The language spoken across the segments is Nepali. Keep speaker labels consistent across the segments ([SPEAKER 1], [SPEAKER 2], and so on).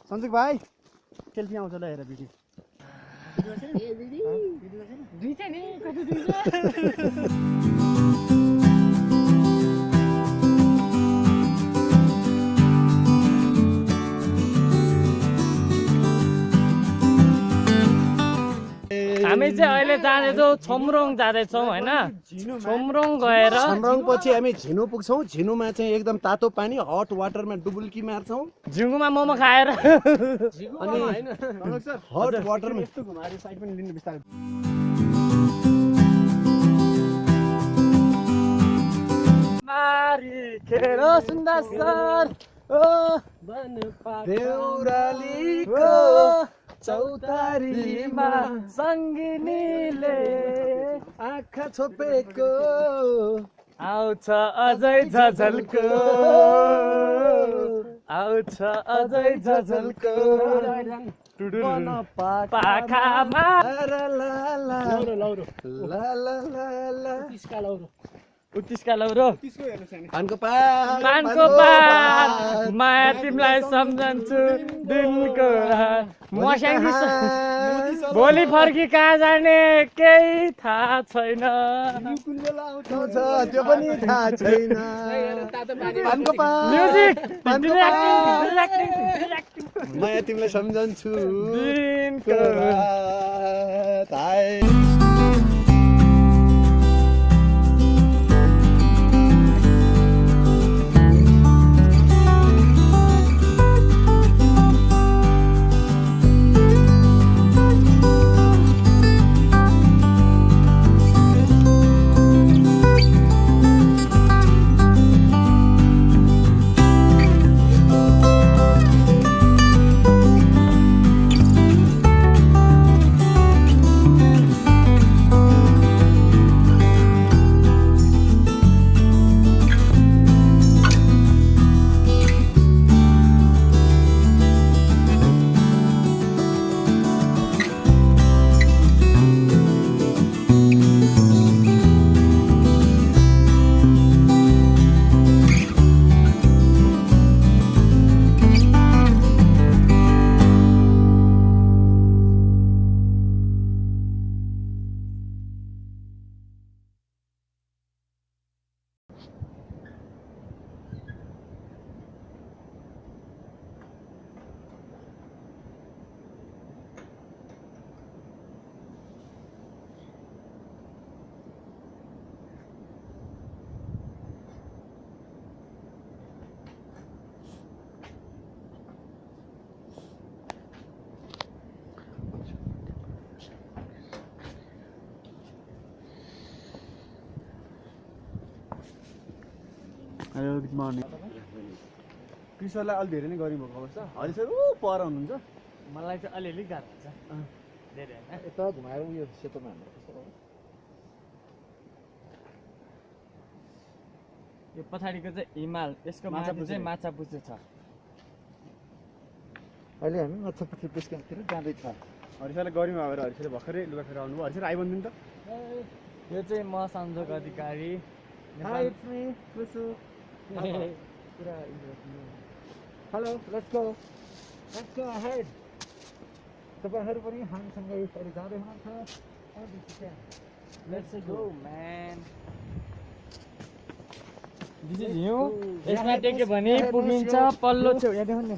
[SPEAKER 1] सञ्जुक भाइ सेल्फी आउँछ ल हेर भिडियो
[SPEAKER 2] हामी चाहिँ अहिले जाँदैछौँ छोमरोङ जाँदैछौँ होइन छोमरोङ गएर
[SPEAKER 1] छोमरोङ पछि हामी झिनु पुग्छौँ झिनुमा चाहिँ एकदम तातो पानी हट वाटरमा डुबुल्की मार्छौँ
[SPEAKER 2] झिङ्गुमा मोमो खाएर
[SPEAKER 1] अनि हट वाटरमा यस्तो घुमाएर साइड पनि लिनु बिस्तारै
[SPEAKER 2] मारी खेर सुन्दर सर ओ
[SPEAKER 1] देउरालीको
[SPEAKER 2] चौतारीमा सङ्गिनीले
[SPEAKER 1] आँखा छोपेको
[SPEAKER 2] आउँछ अझै झझल्को आउँछ अझै झझल्को पाखामा उत्तिसका लौरो
[SPEAKER 1] पानको पात
[SPEAKER 2] माया तिमीलाई सम्झन्छु दिनको मस्याङ्गी भोलि फर्की कहाँ जाने केही थाहा छैन
[SPEAKER 1] त्यो पनि थाहा छैन पानको
[SPEAKER 2] म्युजिक
[SPEAKER 1] माया तिमीलाई सम्झन्छु
[SPEAKER 2] दिनको
[SPEAKER 1] रात आए गुड मर्निङ कृष्णलाई अलि धेरै नै गरिम भएको अवस्था हरि सर ऊ पर हुनुहुन्छ
[SPEAKER 2] मलाई चाहिँ अलिअलि गाह्रो हुन्छ धेरै होइन
[SPEAKER 1] यता घुमाएर उयो सेतोमा
[SPEAKER 2] यो पछाडिको चाहिँ हिमाल यसको माथि चाहिँ माछापुच्छ्रे छ
[SPEAKER 1] अहिले हामी माछापुच्छ्रे बेस क्याम्पतिर जाँदैछ हरि सरलाई गरिम भएर हरि सरले भर्खरै लुगा फेर आउनुभयो हरि सर आइबन्दिनु त
[SPEAKER 2] यो चाहिँ म संजोग अधिकारी
[SPEAKER 1] हेलो लेट्स गो अहेड तपाईहरु पनि हामीसँग यसरी जाँदै हुनुहुन्छ
[SPEAKER 2] let's go man this is हिउँ यसमा टेक्यो भने पुगिन्छ पल्लो छेउ यहाँ देखाउनु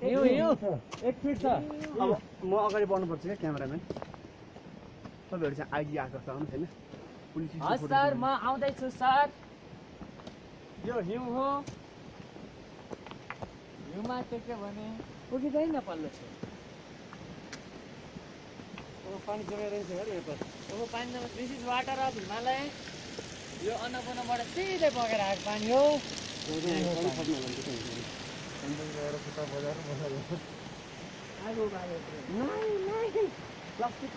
[SPEAKER 2] हिउँ एक फिट छ
[SPEAKER 1] अब म अगाडि बढ्नुपर्छ क्या क्यामेराम्यान तपाईँहरू चाहिँ आइडी आएको छ आउनु छैन
[SPEAKER 2] हस् सर म आउँदैछु सर यो हिउँ हो हिउँमा टेक्यो भने पुगिँदैन पल्लो छेउ
[SPEAKER 1] पानी जमेर रहेछ है यहाँ पर
[SPEAKER 2] अब पानी जमा this is water of Himalaya यो अन्नपूर्णबाट सिधै बगेर आएको पानी हो
[SPEAKER 1] प्लास्टिक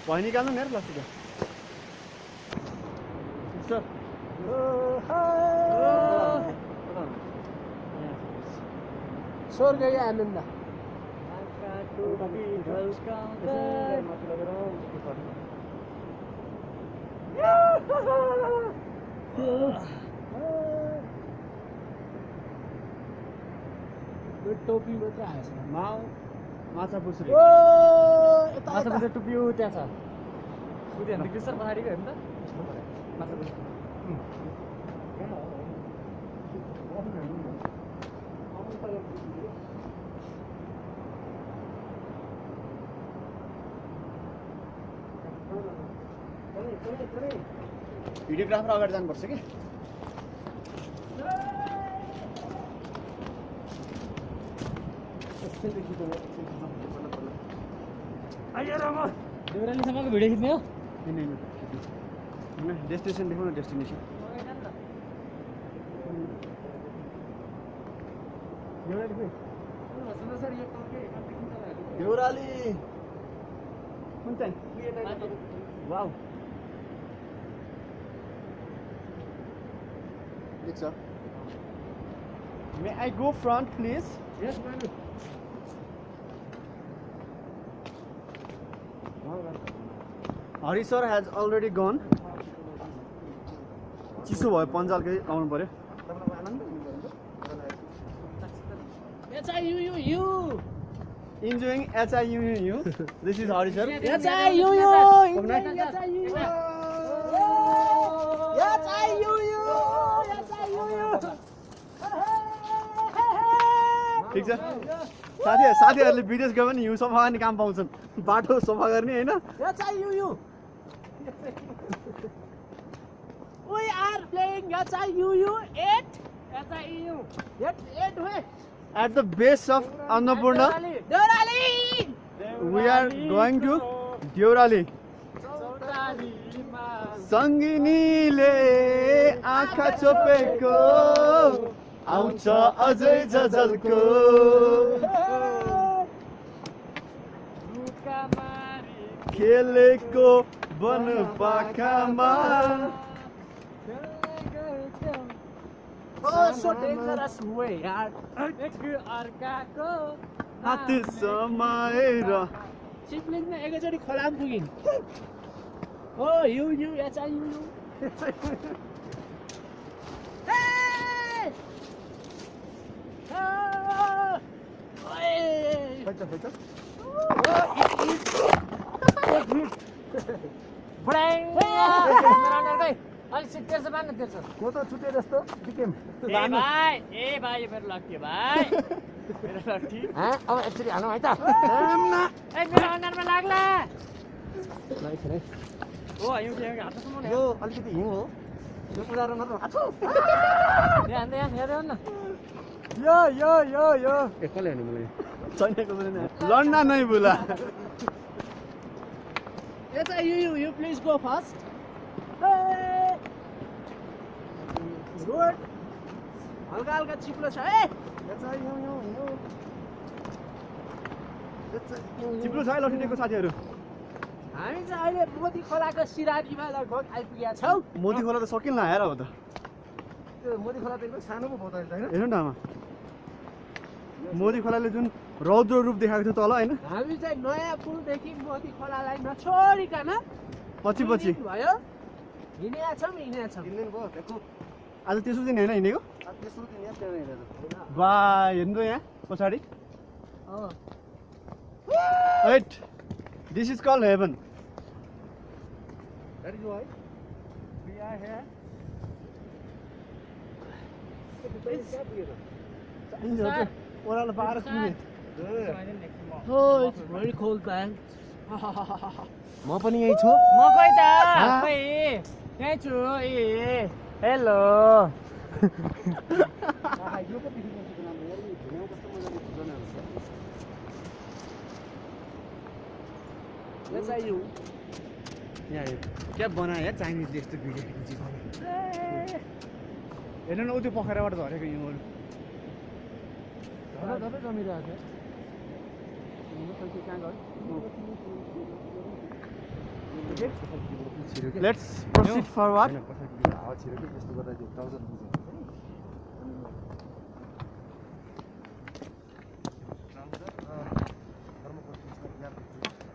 [SPEAKER 1] भइ निकाल्नु नि प्लास्टिक स्वर्ग आनन्द
[SPEAKER 2] टोपी मात्र आएछ
[SPEAKER 1] माछा पुछ्रे
[SPEAKER 2] माछा पुछ्रे टोपी त्यहाँ छ उति हेर्नु क्रिस्टल पछाडिको हेर्नु त माछा पुछ्रे
[SPEAKER 1] भिडियोग्राफर अगाडि जानुपर्छ कि
[SPEAKER 2] देउरालीसम्मको भिडियो खिच्ने हो
[SPEAKER 1] डेस्टिनेसन देखाउन डेस्टिनेसन देउराली कुन चाहिँ वाउ देख्छ मे आई गो फ्रन्ट प्लिज
[SPEAKER 2] यस मानु
[SPEAKER 1] Hari sir has already gun चिसो भयो पन्जालकै आउनु पर्यो enjoying HIUU this is Hari sir ठिक छ साथीहरूले विदेश गयो भने हिउँ सफा गर्ने काम पाउँछन् बाटो सफा गर्ने होइन
[SPEAKER 2] We are playing HIUU 8 HIUU 8 way
[SPEAKER 1] at the base of Annapurna
[SPEAKER 2] Deurali
[SPEAKER 1] we are going to Deurali सङ्गिनीले आँखा चोपेको आउँछ अझै झझल्को खेलेको वन पाखामा
[SPEAKER 2] Oh, so dangerous way यार एक अर्काको
[SPEAKER 1] हात समाएर
[SPEAKER 2] सिप्लिङमा एकैचोटि खोलामा पुगिन् ओ यु HIUU अलिक तेर्छ बाँध्नु तेर्छ
[SPEAKER 1] म त छुटे जस्तो बिकेम
[SPEAKER 2] ए भाइ यो मेरो लट्ठी भाइ मेरो लट्ठी अब एकचोटि हालौँ है त ए मेरो अनुहारमा लाग्ला ओ हिउँ हातसम्म
[SPEAKER 1] यो अलिकति हिउँ हो यो पुरानो मात्र हात
[SPEAKER 2] यहाँ हेर्नु न
[SPEAKER 1] यो कसले हेर्नु मलाई छैनको पनि लड्ना नै बुला
[SPEAKER 2] HIUU you please go first good हल्का हल्का चिप्लो छ है
[SPEAKER 1] चिप्लो छ है लट्ठिएको साथीहरू
[SPEAKER 2] हामी चाहिँ अहिले मोती खोलाको सिरानीमा लगभग आइपुगेका छौँ
[SPEAKER 1] मोती खोला त सकिन्न आएर हो त
[SPEAKER 2] त्यो मोती खोला त एकदम सानो पो भयो त होइन
[SPEAKER 1] हेर्नु न आमा मोती खोलाले जुन रौद्र रूप देखाएको थियो तल होइन
[SPEAKER 2] हामी चाहिँ नयाँ पुलदेखि मोती खोलालाई नछोडिकन
[SPEAKER 1] पछि
[SPEAKER 2] भयो हिँडेका छौँ
[SPEAKER 1] आज तेस्रो दिन होइन हिँडेको बा हेर्नु यहाँ पछाडि right this is called heaven ओह्रालो पाएर पुगे
[SPEAKER 2] it's very cold man
[SPEAKER 1] म पनि यही छु
[SPEAKER 2] म खोइ त खोइ यही छु ए हेलो
[SPEAKER 1] क्या बनायो यार चाइनिजले यस्तो भिडियो हेर्नु न उ त्यो पोखराबाट झरेको हिउँहरू
[SPEAKER 2] जमिरहेको
[SPEAKER 1] लेट्स प्रोसिड फरवर्ड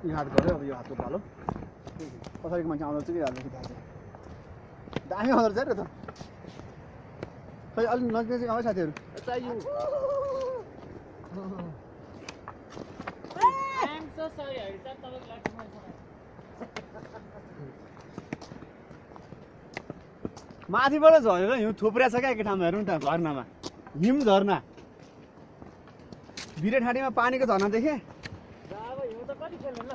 [SPEAKER 1] यो हात गऱ्यो अब यो हातको पालो पछाडिको मान्छे आउँदा चाहिँ के हाल्नु दामी आउँदो रहेछ नि त खै अलि नजिक आउँछ साथीहरु
[SPEAKER 2] चाहियो I'm so sorry Hari sir तपाईको लागि
[SPEAKER 1] माथिबाट झरेर हिउँ थुप्रिया छ क्या एक ठाउँमा हेरौँ त झरनामा हिम झरना बिरेठाडीमा पानीको झरना देखे
[SPEAKER 2] अब हिउँ त कति खेल्नु ल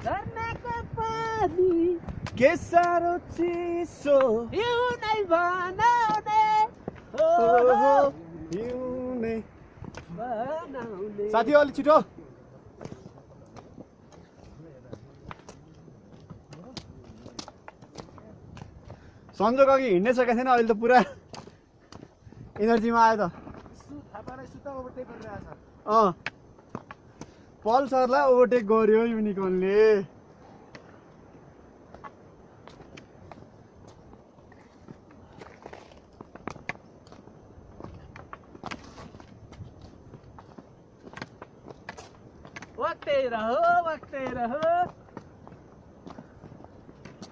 [SPEAKER 2] झरनाको पानी
[SPEAKER 1] के साह्रो चिसो
[SPEAKER 2] हिउँ नै बनाउने
[SPEAKER 1] हिउँ नै
[SPEAKER 2] बनाउने
[SPEAKER 1] साथी अलि छिटो सन्जोक अघि हिँड्नै सकेको थिएन अहिले त पुरा एनर्जीमा आयो त पल्सरलाई ओभरटेक गर्यो युनिकर्नले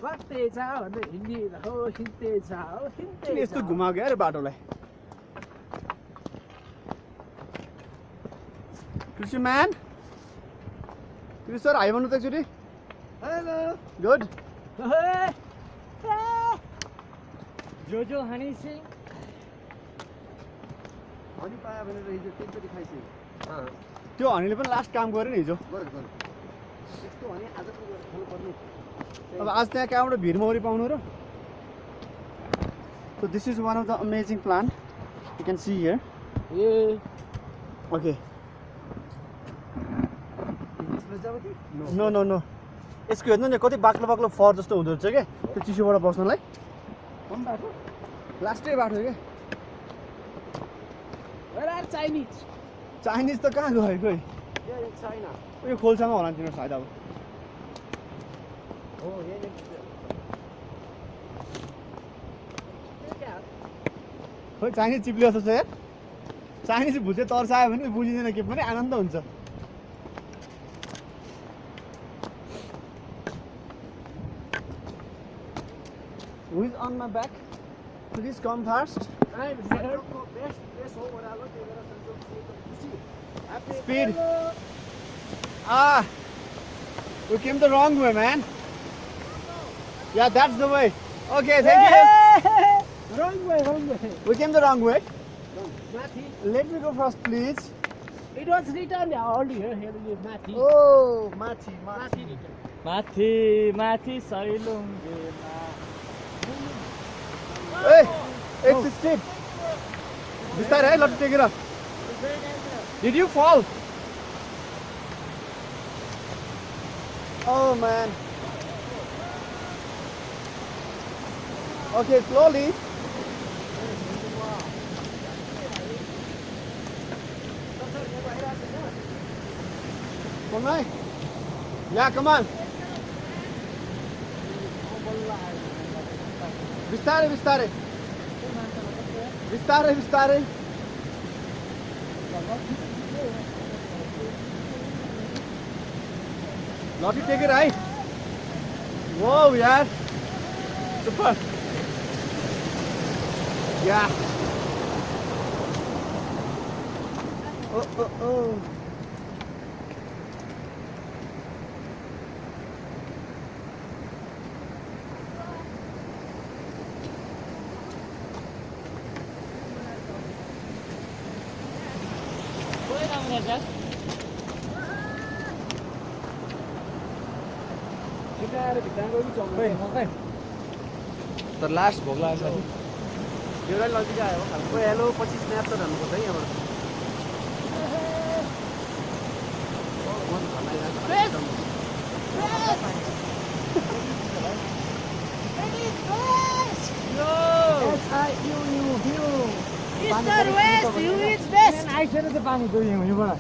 [SPEAKER 2] वक्ते जाओ न हिँडिरहो हिँड्दै जाओ हिँड्दै
[SPEAKER 1] किन यस्तो घुमाएको यार बाटोलाई कृषि म्यान कृषि सर हाई भन्नु त एकचोटि
[SPEAKER 2] हेलो
[SPEAKER 1] गुड
[SPEAKER 2] जो हनी सिंह
[SPEAKER 1] हनी पायो भनेर हिजो तीनचोटि खाइसक्यो त्यो हनीले पनि लास्ट काम गर्यो नि हिजो
[SPEAKER 2] यस्तो हनी आज पनि खानु पर्ने
[SPEAKER 1] अब आज त्यहाँ कहाँबाट भिरमौरी पाउनु र So this is one of the amazing plant you can see here. Okay. No. यसको हेर्नु नि कति बाक्लो बाक्लो फर जस्तो हुँदो रहेछ के त्यो चिसोबाट बस्नलाई लास्टै बाटो के चाइनिज त कहाँ गयो खोइ यो खोल्सामा होला नि तिम्रो सायद अब खोइ चाइनिज चिप्लियो जस्तो छ यार चाइनिज भुटे तर्सायो भने बुझिँदैन के पनि आनन्द हुन्छ Who is on my back? Please come first. Speed. We came the wrong way, man. Yeah, that's the way. Okay, thank you.
[SPEAKER 2] Wrong way.
[SPEAKER 1] We came the wrong way. Let me go first, please.
[SPEAKER 2] It was written earlier here is Mathi.
[SPEAKER 1] Oh, Mathi.
[SPEAKER 2] Mathi Sailunge.
[SPEAKER 1] Hey, it's steep. Bistar hai, let's take it up. Did you fall? Oh man. Okay, slowly. Come on. Yeah, come on. Vistare. Lottie, take it right. Whoa, yeah. Super. Yeah. Oh. तर लास्ट भोग लाग्छ एउटै लजिक आयो खालको हेलो 25 स्न्याप त भन्नुपर्छ है यहाँबाट
[SPEAKER 2] आइसकेर चाहिँ पानी गयो यहाँबाट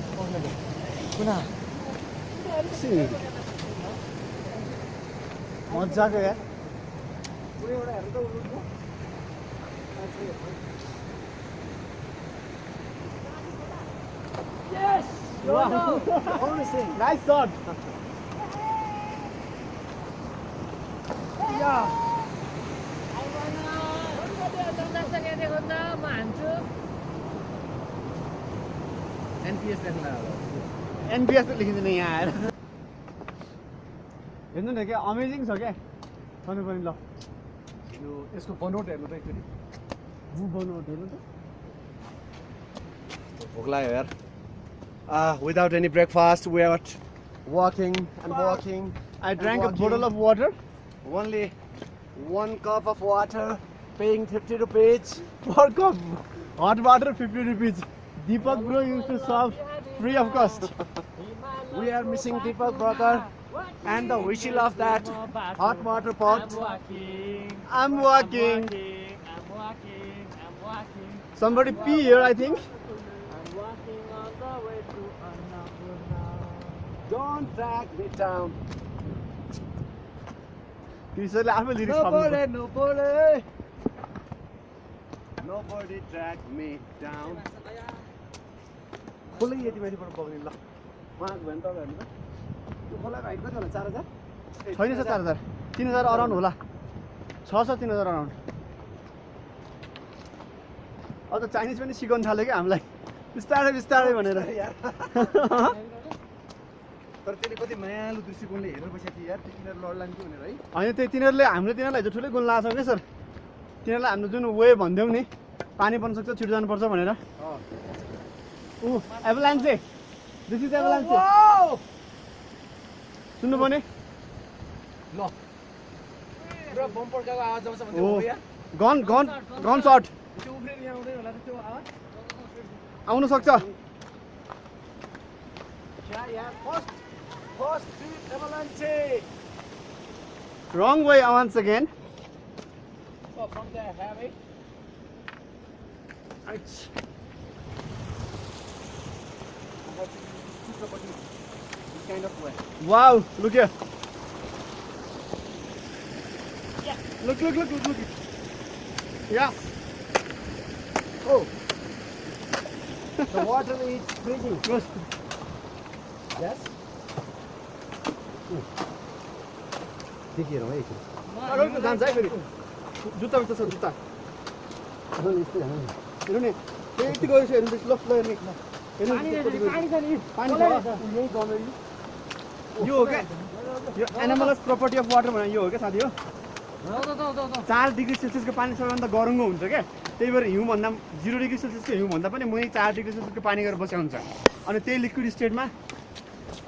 [SPEAKER 1] मजाको यार
[SPEAKER 2] Yes!
[SPEAKER 1] Wow. Nice shot.
[SPEAKER 2] Yeah. देखाउ त म हान्छु
[SPEAKER 3] एनपीएस लेख्न
[SPEAKER 1] एनपीएस त लेखिँदैन यहाँ आएर हेर्नु न क्या अमेजिङ छ क्या छनु पनि ल
[SPEAKER 3] यो यसको बनोट हेर्नु त एकचोटि
[SPEAKER 1] बनाउनु हेर्नु त
[SPEAKER 3] भोक लाग्यो यार without any breakfast we are walking and walking.
[SPEAKER 1] I drank a bottle of water.
[SPEAKER 3] Only 1 cup of water, paying 50 rupees.
[SPEAKER 1] Per cup. Hot water 50 rupees. Deepak bro used to serve free of cost.
[SPEAKER 3] We are missing Deepak brother and the whistle of that hot water pot.
[SPEAKER 1] I'm walking.
[SPEAKER 2] I'm walking.
[SPEAKER 1] Somebody pee here, I think.
[SPEAKER 2] I'm walking on the way to Annapurna.
[SPEAKER 3] Don't drag me down.
[SPEAKER 1] टिचरले आफै lyrics
[SPEAKER 3] Nobody drag me down. खोलै यति माथिबाट बग्ने ल उहाँको भने तपाईँहरू त्यो खोला हाइट कति होला 4000
[SPEAKER 1] छैन छ 4000 3000 अराउन्ड होला 6-3000 अराउन्ड अब त चाइनिज पनि सिकाउनु थाल्यो क्या हामीलाई बिस्तारै बिस्तारै भनेर
[SPEAKER 3] तर त्यसले कति मायालु दृष्टिकोणले हेरेर बसेको थियो यार त्यो किनेर लड्लान् कि भनेर है
[SPEAKER 1] होइन त्यही हामीले तिनीहरूलाई हिजो ठुलै गुण लगाएको छौँ क्या सर तिनीहरूलाई हाम्रो जुन वे भनिदिउँ नि पानी पर्न सक्छ छिटो जानुपर्छ भनेर एभलान्चे दिस इज एभलान्चे सुन्नु पर्ने
[SPEAKER 3] ल पुरा बम पड्काको आवाज आउँछ भन्दै हो यार
[SPEAKER 1] गन सर्ट
[SPEAKER 3] त्यो उफ्रेर यहाँ आउँदैन होला त्यो आवाज
[SPEAKER 1] आउन सक्छ
[SPEAKER 3] यार First street avalanche.
[SPEAKER 1] Wrong way once again.
[SPEAKER 3] Oh, from there, have it.
[SPEAKER 1] It's
[SPEAKER 3] This kind of way.
[SPEAKER 1] wow, look here.
[SPEAKER 2] Yeah.
[SPEAKER 1] Look. Yeah.
[SPEAKER 3] Oh. The water is freezing.
[SPEAKER 1] Yes.
[SPEAKER 3] Yes. देखिएर है
[SPEAKER 1] अगाडि जान्छ है फेरि जुत्ता छ जुत्ता हेर्नु नि यति गएछ हेर्नु ल पानी छ यो हो क्या यो एनिमलस प्रपर्टी अफ वाटर भनेर यो हो क्या साथी हो 4 डिग्री सेल्सियसको पानी सबैभन्दा गरौँगो हुन्छ क्या त्यही भएर हिउँभन्दा 0 डिग्री सेल्सियसको हिउँभन्दा पनि मुनि 4 डिग्री सेल्सियसको पानी गरेर बसेको हुन्छ अनि त्यही लिक्विड स्टेटमा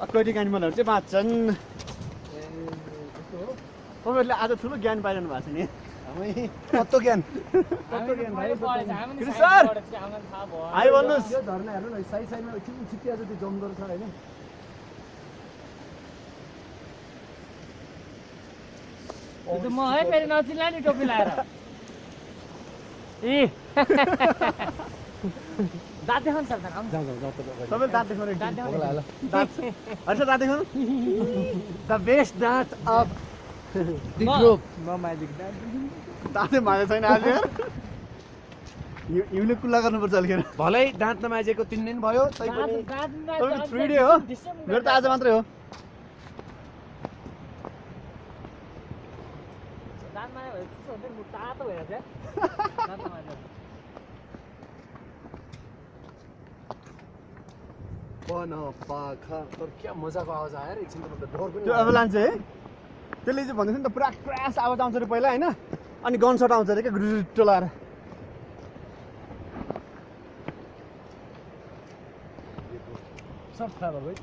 [SPEAKER 1] aquatic एनिमलहरू चाहिँ बाँच्छन् तपाईँहरूले आज ठुलो ज्ञान पाइरहनु भएको छ नि
[SPEAKER 3] कस्तो ज्ञान
[SPEAKER 1] सर हाई भन्नुहोस्
[SPEAKER 3] यो झरना हेर्नु न साइडमा छिट्टी आज त्यो जमदर छ हैन
[SPEAKER 2] त्यो म है फेरि नचिल्ला नि टोपी लाएर ए दाँत देखाउनु सक्दैन
[SPEAKER 1] तपाईँले दाँत देखाउनु
[SPEAKER 2] दाँत देखाउनु
[SPEAKER 1] दाँत देखाउनु
[SPEAKER 3] the best dance of the group
[SPEAKER 2] म म्याजिक
[SPEAKER 1] दाँतै माझे छैन आज हिउँले कुल्ला गर्नुपर्छ अलिकति
[SPEAKER 3] भलै दाँत नमाजेको 3 दिन भयो तै पनि
[SPEAKER 1] तपाईँको 3 डे हो मेरो त आज मात्रै हो
[SPEAKER 2] दाँत माया भए त्यस्तो हुन्छ नि तातो भएर चाहिँ दाँत माया
[SPEAKER 3] पाखा तर क्या मजाको आवाज आयो रे एकछिन त डर पनि
[SPEAKER 1] त्यो एभलान्च है त्यसले चाहिँ भन्दैछ नि त पुरा क्रास आवाज आउँछ अरे पहिला हैन अनि गन सट आउँछ अरे क्या गुरुटो लाएर
[SPEAKER 3] सब खराब भयो त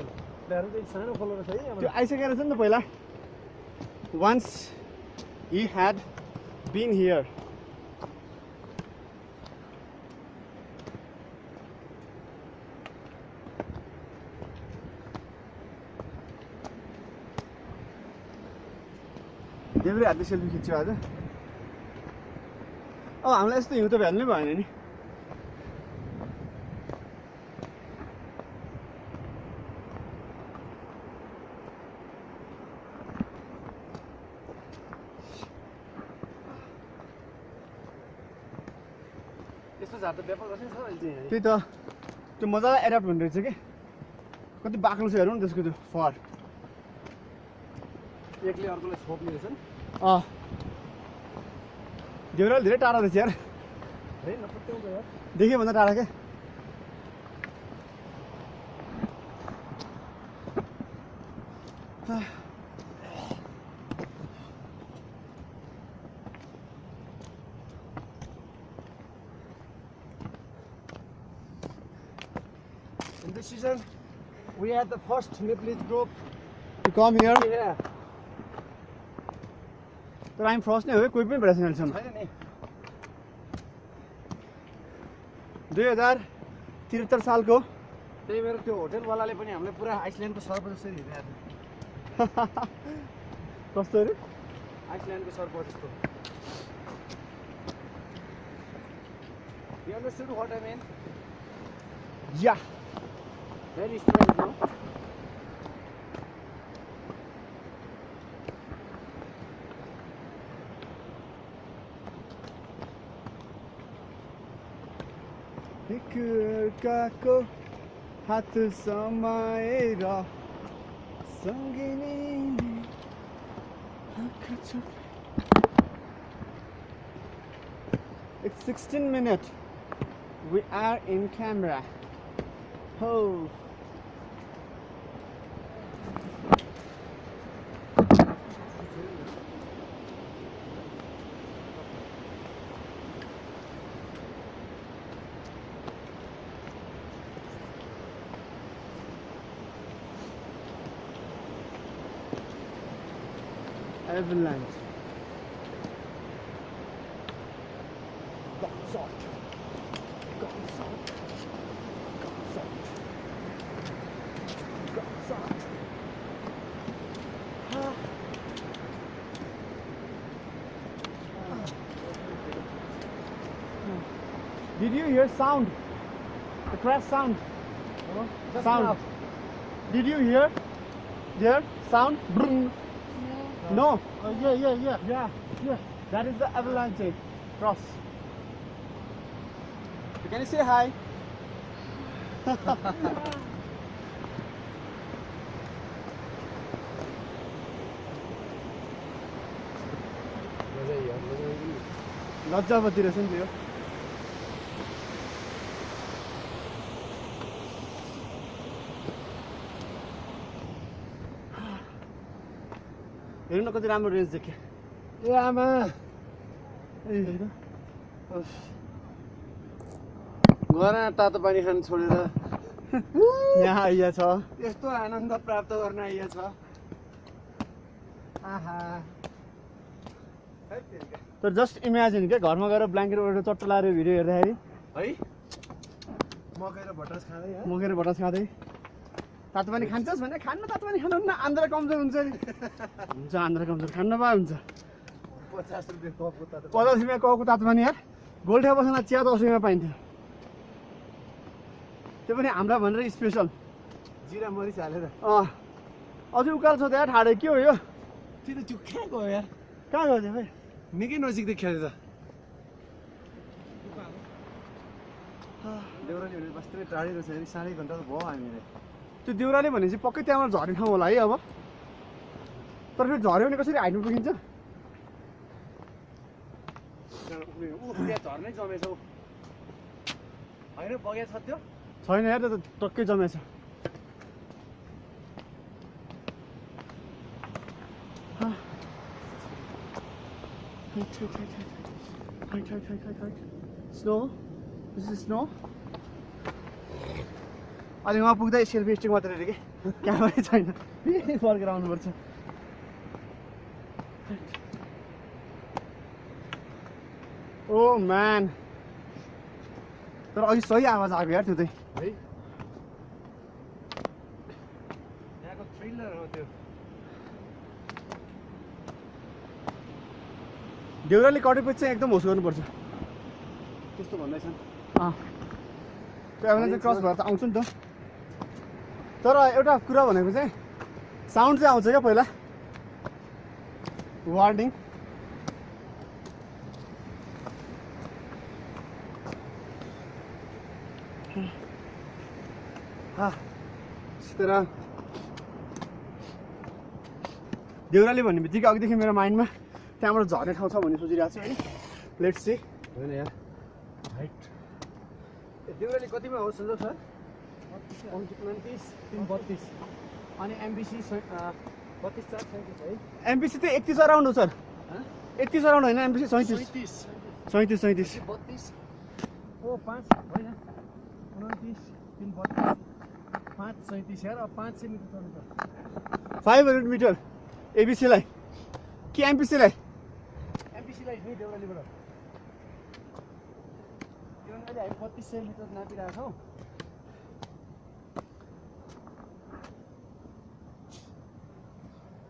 [SPEAKER 3] ल्याएर चाहिँ सानो खोलो रहेछ है
[SPEAKER 1] त्यो आइसकेको रहेछ नि त पहिला once he had been here देब्रे हातले सेल्फी खिच्यो आज अब हामीलाई यस्तो हिउँ त भ्याल्नै भएन नि
[SPEAKER 3] यस्तो झार त व्यापक रहेछ नि सर अहिले चाहिँ
[SPEAKER 1] त्यही त त्यो मजाले एडप्ट हुने रहेछ कि कति बाक्लो छ हेरौँ न त्यसको त्यो फर
[SPEAKER 3] एकले अर्कोलाई छोप्ने रहेछ नि
[SPEAKER 1] देउराले धेरै टाढा रहेछ यार देखेँ भन्दा टाढा क्या
[SPEAKER 3] In this season, we had the first Nepalese group
[SPEAKER 1] to come here.
[SPEAKER 3] here.
[SPEAKER 1] तर हामी फर्स्ट नै हो कोही पनि भेटेको छैन अहिलेसम्म
[SPEAKER 3] छैन नि
[SPEAKER 1] 2073 सालको
[SPEAKER 3] त्यही भएर त्यो होटलवालाले पनि हामीलाई पुरा आइसल्यान्डको सर्प जसरी हिँडाएको
[SPEAKER 1] कस्तो अरे
[SPEAKER 3] आइसल्यान्डको सर्प जस्तो You understood what I mean?
[SPEAKER 1] Yeah
[SPEAKER 3] Very strange, no?
[SPEAKER 1] एक अर्काको हात समाएर सँगै नै आँखा चोख It's 16 minutes. We are in camera. Oh. Avalanche. Consort. Consort. Consort. Consort. Did you hear sound? The crash sound.
[SPEAKER 3] Just
[SPEAKER 1] Sound.
[SPEAKER 3] now.
[SPEAKER 1] Did you hear? There sound? Brrrr. No. Yeah. That is the avalanche cross. Can you say hi? लज्जावती रहेछ नि त्यो हेर्नु न कति राम्रो रेन्ज देख्यो
[SPEAKER 3] ए आमा गएर तातो पानी खान छोडेर
[SPEAKER 1] यहाँ आइया छ
[SPEAKER 3] यस्तो आनन्द प्राप्त गर्न आइया छ आहा
[SPEAKER 1] तर जस्ट इमेजिन क्या घरमा गएर ब्ल्याङ्केट ओढेर चट्ट लाएर भिडियो हेर्दाखेरि
[SPEAKER 3] है मकै र भटस खाँदै
[SPEAKER 1] मगेर भटास खाँदै तातो पानी खान्छस् भने खान्न तातो पानी खानु न आन्द्रा कमजोर हुन्छ नि हुन्छ आन्द्रा कमजोर खान्न पा हुन्छ
[SPEAKER 3] 50 रुपियाँ कपको तातो
[SPEAKER 1] 50 रुपियाँ कपको तातो पानी यार गोल्ठा बस्न चिया 10 रुपियाँमा पाइन्थ्यो त्यो पनि हाम्रा भनेर स्पेसल
[SPEAKER 3] जिरा मरिच हालेर
[SPEAKER 1] अझै उकालो छ त यार ठाडो के हो यो
[SPEAKER 3] त्यो त त्यो कहाँ गयो यार
[SPEAKER 1] कहाँ गयो त्यो भाइ
[SPEAKER 3] निकै नजिक देख्यो त देउराली भने वास्तवमै टाढै रहेछ नि 1.5 घन्टा त भयो हामीलाई
[SPEAKER 1] त्यो देउराली भनेपछि पक्कै त्यहाँबाट झर्ने ठाउँ होला है अब तर फेरि झऱ्यो भने कसरी हाइट्नु पुगिन्छ
[SPEAKER 3] त्यहाँ झर्नै जमेछ ऊ होइन बगेको छ त्यो
[SPEAKER 1] छैन यार त्यो त टक्कै जमेछ स्नो दिस इज स्नो अहिले उहाँ पुग्दा सेल्फी स्टिक मात्रै अरे कि क्यामेरै छैन फर्केर आउनुपर्छ ओ म्यान तर अघि सही आवाज आएको यार त्यो चाहिँ
[SPEAKER 3] है यहाँको थ्रिलर हो त्यो
[SPEAKER 1] देउराली कटेपछि चाहिँ एकदम होस गर्नुपर्छ
[SPEAKER 3] त्यस्तो भन्दैछन्
[SPEAKER 1] त्यो एभरेज क्रस भएर त आउँछ नि त तर एउटा कुरा भनेको चाहिँ साउन्ड चाहिँ आउँछ क्या पहिला वार्निङ
[SPEAKER 3] सीताराम
[SPEAKER 1] देउराली भन्ने बित्तिकै अघिदेखि मेरो माइन्डमा त्यहाँबाट झर्ने ठाउँ छ भन्ने सोचिरहेको छु है लेट्स सी
[SPEAKER 3] होइन यार हाइट देउराली कतिमा हो सन्जोग सर 29 332 अनि एमबिसी 32 4 37 है
[SPEAKER 1] एमबिसी चाहिँ 31 अराउन्ड हो सर 31 अराउन्ड होइन एमबिसी 37 37
[SPEAKER 3] 32 ओ 5 होइन 29 332 5 37 यार अब 500 मिटर चल्नु
[SPEAKER 1] 500 मिटर एबिसीलाई कि एमबिसीलाई
[SPEAKER 3] एमबिसीलाई नि देउरालीबाट यो अहिले हामी 3200 मिटर नापिरहेको छौँ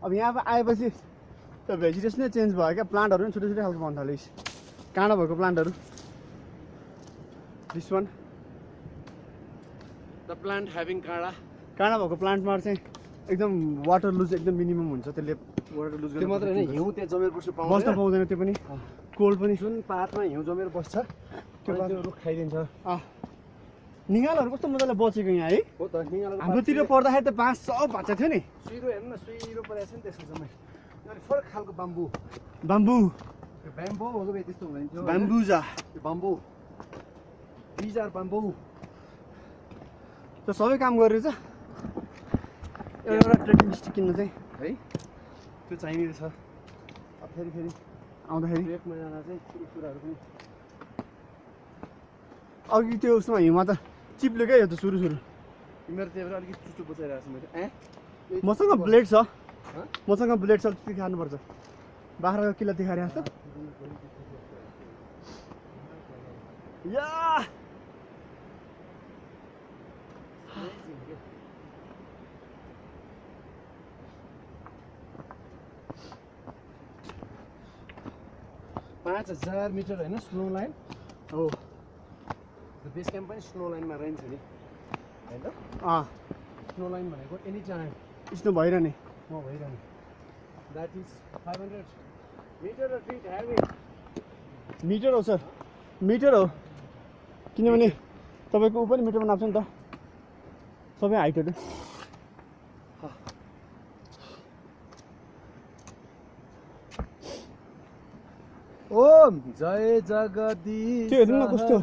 [SPEAKER 1] अब यहाँ आएपछि त्यो भेजिटेसन नै चेन्ज भयो क्या प्लान्टहरू पनि छुट्टै छुट्टै खालको पाउनु थाल्यो काँडा भएको प्लान्टहरू this one
[SPEAKER 3] the plant having काँडा
[SPEAKER 1] काँडा भएको प्लान्टमा चाहिँ एकदम वाटर लुज एकदम मिनिमम हुन्छ त्यसले वाटर लुज
[SPEAKER 3] त्यो मात्रै होइन हिउँ त्यहाँ जमेर बस्नु
[SPEAKER 1] बस्न
[SPEAKER 3] पाउँदैन
[SPEAKER 1] पाउँदैन त्यो पनि कोल्ड पनि
[SPEAKER 3] जुन पातमा हिउँ जमेर बस्छ त्यो रुख खाइदिन्छ
[SPEAKER 1] निगालहरू कस्तो मजाले बचेको यहाँ है
[SPEAKER 3] हो त निगालको
[SPEAKER 1] हाम्रोतिर पर्दाखेरि त 500 भाँच्चा थियो नि
[SPEAKER 3] सुइरो हेर्नु न सुइरो परेको छ नि त्यसको जम्मै अनि फरक खालको बाम्बु
[SPEAKER 1] बाम्बु
[SPEAKER 3] त्यो ब्याम्बो हो कि त्यस्तो हुँदैन थियो
[SPEAKER 1] बाम्बुजा
[SPEAKER 3] त्यो बाम्बु दिज आर बाम्बु
[SPEAKER 1] त्यो सबै काम गरेर छ एउटा ट्रेकिङ स्टिक किन्न चाहिँ
[SPEAKER 3] है त्यो चाहिने रहेछ अब फेरि
[SPEAKER 1] आउँदाखेरि
[SPEAKER 3] ट्रेकमा जाँदा चाहिँ यो कुराहरू पनि
[SPEAKER 1] अघि त्यो उसमा हिउँमा त चिप्ल्यो क्या यो त सुरु
[SPEAKER 3] मेरो त्यही भएर अलिकति चुचो बचाइरहेको छु मैले
[SPEAKER 1] मसँग ब्लेड छ मसँग ब्लेड छ त्यति खानुपर्छ बाख्राको किल्ला देखाएर जस्तो या
[SPEAKER 3] 5000 मिटर होइन स्नो लाइन
[SPEAKER 1] हो
[SPEAKER 3] बेस क्याम्प पनि स्नो लाइनमा रहन्छ नि होइन स्नो लाइन भनेको एनी टाइम
[SPEAKER 1] यस्तो भइरहने
[SPEAKER 3] म भइरहने द्याट इज 500 मिटर र फिट ह्याभिङ
[SPEAKER 1] मिटर हो सर मिटर हो किनभने तपाईँको ऊ पनि मिटरमा नाप्छ नि त सबै हाइटहरू
[SPEAKER 3] ओम जय जगदीश
[SPEAKER 1] त्यो हेर्नु न कस्तो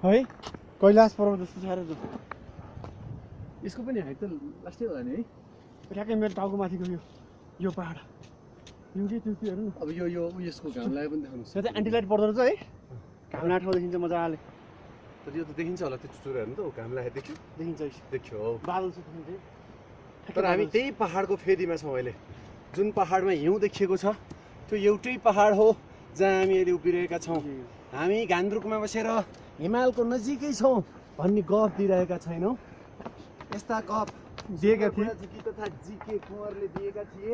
[SPEAKER 1] है कैलाश पर्वत जस्तो छ र
[SPEAKER 3] यसको पनि हाइट त लास्टै होला नि है
[SPEAKER 1] ठ्याक्कै मेरो टाउको माथिको यो पहाड एउटै त्यो हेर्नु न
[SPEAKER 3] अब यो यसको घाम लाग्यो पनि देखाउनुहोस्
[SPEAKER 1] त्यो चाहिँ एन्टिलाइट पर्दो रहेछ है घाम लाग्ने ठाउँ देखिन्छ मजाले
[SPEAKER 3] तर यो त देखिन्छ होला त्यो चुचुरो हेर्नु त घाम लाग्यो देख्यो
[SPEAKER 1] देखिन्छ
[SPEAKER 3] देख्यो
[SPEAKER 1] बादल छ देखिन्छ
[SPEAKER 3] तर हामी त्यही पहाडको फेदीमा छौँ अहिले जुन पहाडमा हिउँ देखिएको छ त्यो एउटै पहाड हो जहाँ हामी अहिले उभिरहेका छौँ हामी घान्द्रुकमा बसेर हिमालको नजिकै छौँ भन्ने गफ दिइरहेका छैनौँ यस्ता गफ
[SPEAKER 1] दिएका थिए
[SPEAKER 3] तथा जिके कुँवरले दिएका थिए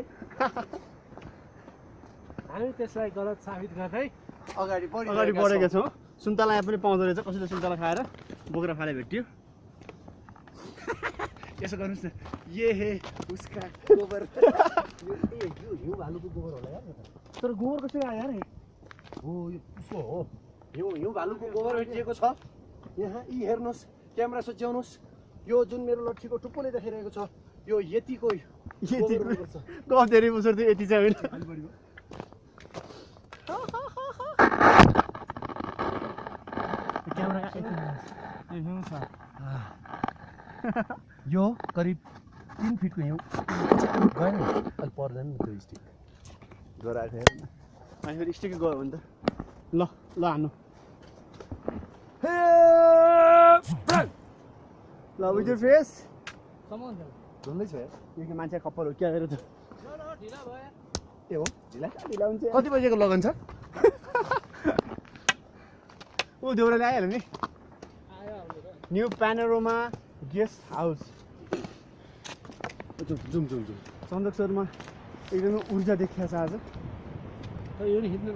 [SPEAKER 3] हामी त्यसलाई गलत साबित गर्दै अगाडि
[SPEAKER 1] बढेका छौँ सुन्तला यहाँ पनि पाउँदो रहेछ कसैले सुन्तला खाएर बोकेर फाले भेट्यो
[SPEAKER 3] यसो गर्नुहोस् न ये हे उसका गोबर यो हिउँ भालुको गोबर होला यार
[SPEAKER 1] तर गोबर कसरी आयो यार
[SPEAKER 3] हो यो उसको हो हिउँ भालुको गोबर भेटिएको छ यहाँ यी हेर्नुहोस् क्यामेरा सच्याउनुहोस् यो जुन मेरो लट्ठीको टुप्पोले देखाइरहेको छ यो यतिको
[SPEAKER 1] गफ धेरै बसर थियो यति चाहिँ होइन
[SPEAKER 3] यो करिब 3 फिटको हिउँ गएन अलि पर्दैन नि त्यो स्टिक गराएको हेर्नु
[SPEAKER 1] अनि फेरि स्टिक गयो भने त ल हान्नु ल विथ योर फेस
[SPEAKER 3] झुन्दैछ यार
[SPEAKER 1] यो मान्छे कपाल हो क्या हेर त
[SPEAKER 3] ए हो
[SPEAKER 1] ढिला हुन्छ
[SPEAKER 3] कति बजेको लगन छ
[SPEAKER 1] ऊ देउराले आइहाल्यो नि न्यू प्यानोरमा गेस्ट हाउस
[SPEAKER 3] जुम
[SPEAKER 1] सन्दक शर्मा एकदमै ऊर्जा देखिया छ आज
[SPEAKER 3] यो नि हिँड्नु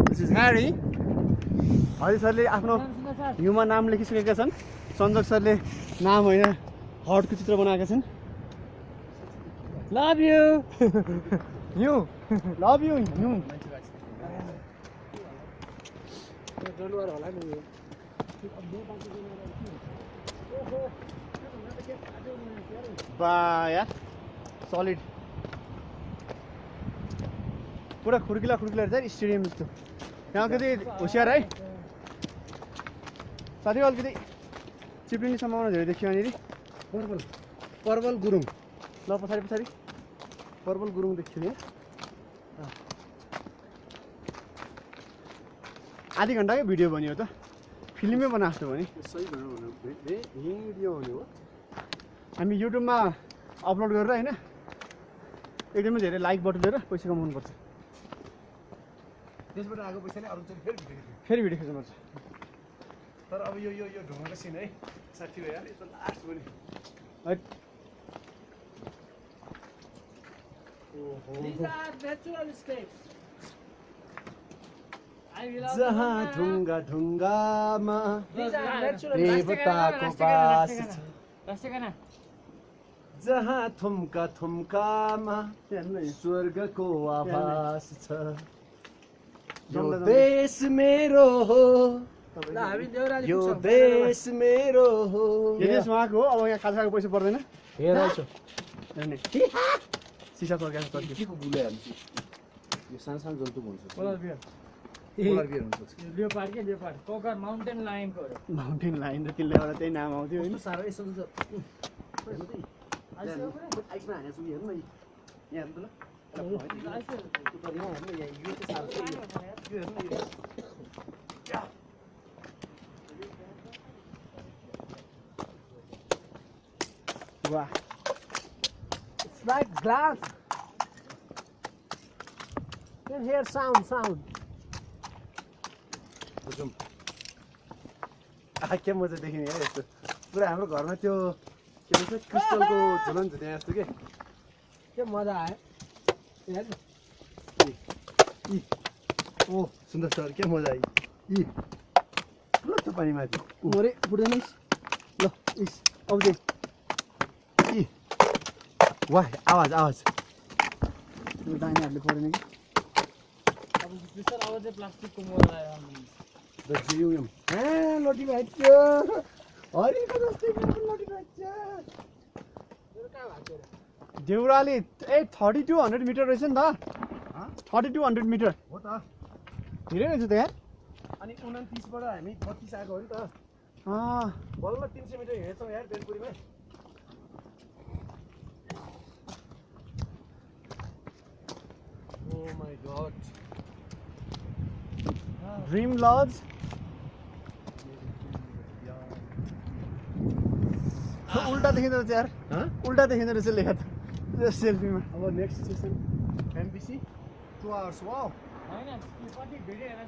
[SPEAKER 1] दिस इज ह्यारी हरि सरले आफ्नो हिउँमा नाम लेखिसकेका छन् सञ्जक सरले नाम होइन हर्टको चित्र बनाएका छन्
[SPEAKER 2] लभ यु
[SPEAKER 1] हिउँ लभ यु हिउँ
[SPEAKER 3] जनावर होला नि यो
[SPEAKER 1] बा यार सलिड पुरा खुड्किला चाहिँ स्टेडियम जस्तो यहाँ अलिकति होसियार है साथी अलिकति चिप्लिने सम्भावना धेरै देखियो यहाँनिर
[SPEAKER 3] पर्वल गुरुङ
[SPEAKER 1] ल पछाडि
[SPEAKER 3] पर्वल गुरुङ देखियो यहाँ
[SPEAKER 1] आधी घन्टाकै भिडियो बन्यो त फिल्मै बनाएको भने
[SPEAKER 3] सही भिडियो हुने हो
[SPEAKER 1] हामी युट्युबमा अपलोड गरेर होइन एकदमै धेरै लाइक बटुलेर पैसा कमाउनुपर्छ
[SPEAKER 3] त्यसबाट आएको पैसाले अरू चाहिँ
[SPEAKER 1] फेरि भिडियो खिच्नुपर्छ
[SPEAKER 3] तर अब यो ढुङ्गाको सिन है साथी हो यार यसो लास्ट भने
[SPEAKER 2] These are natural steps. I will
[SPEAKER 3] जहाँ ढुङ्गा ढुङ्गामा
[SPEAKER 2] These are natural.
[SPEAKER 3] देवताको बास छ
[SPEAKER 2] Rastakana.
[SPEAKER 3] जहाँ थुम्का थुम्कामा स्वर्गको आभास छ यो देश मेरो हो यो देश मेरो हो
[SPEAKER 1] यो देश उहाँको हो अब यहाँ खाजाको पैसा पर्दैन
[SPEAKER 3] हेर
[SPEAKER 1] हेर्ने सिसा तर्काएको तर्कियो
[SPEAKER 3] के को गुलाइहाल्नु यो सानो सानो जन्तु भन्छ
[SPEAKER 1] पोलर बियर
[SPEAKER 3] पोलर बियर हुन्छ
[SPEAKER 2] Leopard के leopard. Cocker mountain lion को हो.
[SPEAKER 1] माउन्टेन लाइन र तिनले एउटा त्यही नाम आउँथ्यो होइन
[SPEAKER 3] कस्तो साह्रो यसो हुन्छ हेर्नु त आइसमा हानेको छु हेर्नु न यहाँ हेर्नु त ल यहाँ हेर्नु यहाँ यो चाहिँ साह्रो छ यो हेर्नु यो
[SPEAKER 1] वाह
[SPEAKER 3] It's like glass. You hear sound. बुझौँ क्या मजा देखिने है यस्तो पुरा हाम्रो घरमा त्यो के भन्छ क्रिस्टलको झुलन झुल्या जस्तो के मजा आयो ओ सुन्दर सर क्या मजा आयो पानी माथि
[SPEAKER 1] मोरे बुढ्दैन ल इस अब दे
[SPEAKER 3] वाह आवाज
[SPEAKER 1] दाहिने हातले परेन कि
[SPEAKER 2] अब विस्तार आवाज चाहिँ प्लास्टिकको मोडा आयो
[SPEAKER 3] लोटी भाइच्यो हरिको जस्तै लोटी भाइच्यो
[SPEAKER 1] देउराली 3200 मिटर रहेछ नि त 3200 मिटर
[SPEAKER 3] हो त
[SPEAKER 1] धेरै रहेछ त यार
[SPEAKER 3] अनि 29 बाट हामी 32 आएको हो नि त
[SPEAKER 1] अँ
[SPEAKER 3] बल्ल 300 मिटर हिँडेछौँ यार बेलपुरीमा Oh my god.
[SPEAKER 1] Dream lodge उल्टा देखिँदो रहेछ यार उल्टा देखिँदो रहेछ लेखा त सेल्फीमा
[SPEAKER 3] अब next station MBC 2 hours wow
[SPEAKER 2] हैन कति भिडियो हेर्न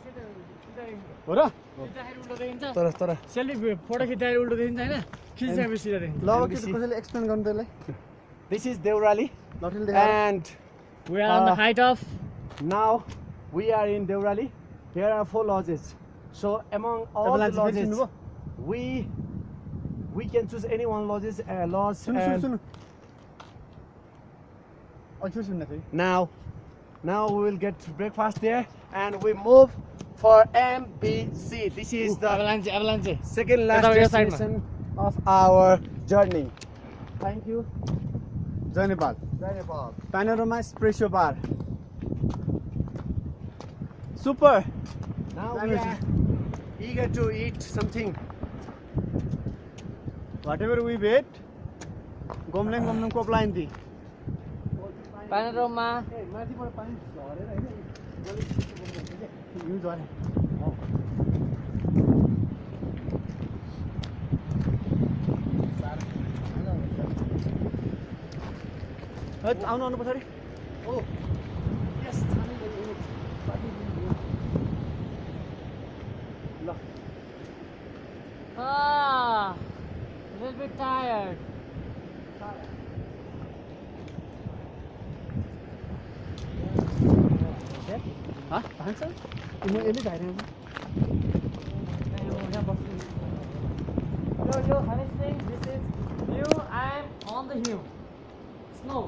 [SPEAKER 2] चाहिँ
[SPEAKER 1] हो र
[SPEAKER 2] खिच्दाखेरि उल्टो देखिन्छ
[SPEAKER 3] तर
[SPEAKER 2] सेल्फी फोटो खिच्दाखेरि उल्टो देखिन्छ हैन खिच्दाखेरि सिधा देखिन्छ
[SPEAKER 1] ल अब के कसैले एक्सप्लेन गर्नु त्यसलाई
[SPEAKER 3] this is Devrali
[SPEAKER 1] लटिल देखा
[SPEAKER 3] and
[SPEAKER 2] We are on the height of
[SPEAKER 3] now we are in Devrali. Here are 4 lodges. So among all the lodges we can choose any one lodge
[SPEAKER 1] सुन्नु
[SPEAKER 3] and
[SPEAKER 1] सुन्नु अझै सुन्न चाहिँ
[SPEAKER 3] now we will get breakfast there and we move for MBC. This is the
[SPEAKER 2] avalanche
[SPEAKER 3] second last
[SPEAKER 2] That's our side,
[SPEAKER 3] destination of our journey. Thank you.
[SPEAKER 1] जय Nepal panorama espresso bar super
[SPEAKER 3] Now we are eager to eat something.
[SPEAKER 1] whatever we bet गोमलेङ कोप्लाइन्ती
[SPEAKER 2] Panorama
[SPEAKER 3] माथिबाट पानी झरेर हैन
[SPEAKER 1] युज भने आउनु पछाडि
[SPEAKER 3] Oh, yes,
[SPEAKER 2] a little bit tired.
[SPEAKER 1] हाँ कहाँ छ म यसले धाइरहेको
[SPEAKER 2] Yo, Hanish Singh, this is view. I am on the hill. Snow.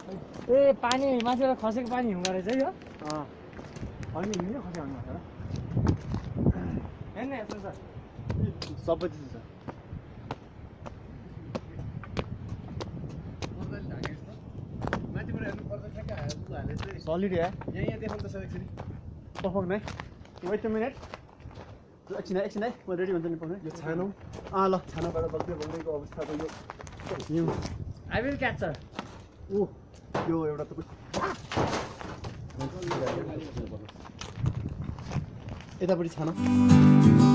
[SPEAKER 2] ए पानी माथिबाट खसेको पानी हिउँदो रहेछ है यो
[SPEAKER 1] अनि हिँड्यो खसी भन्नु पर्छ
[SPEAKER 2] हेर्नु यस्तो छ
[SPEAKER 1] सबै चिज छ
[SPEAKER 3] माथिबाट हेर्नु पर्दा ठ्याक्कै हाले चाहिँ
[SPEAKER 1] सलिड या
[SPEAKER 3] यहाँ देखाउनु त सर एकचोटि
[SPEAKER 1] पफक नै वेट अ मिनट एकछिन है म रेडी हुन्छ नि पफक
[SPEAKER 3] यो छानो
[SPEAKER 1] ल
[SPEAKER 3] छानाबाट बल्दै बल्दैको अवस्थाको
[SPEAKER 1] यो
[SPEAKER 2] आई विल क्याच सर
[SPEAKER 3] यो एउटा तपाईँ यतापट्टि छाना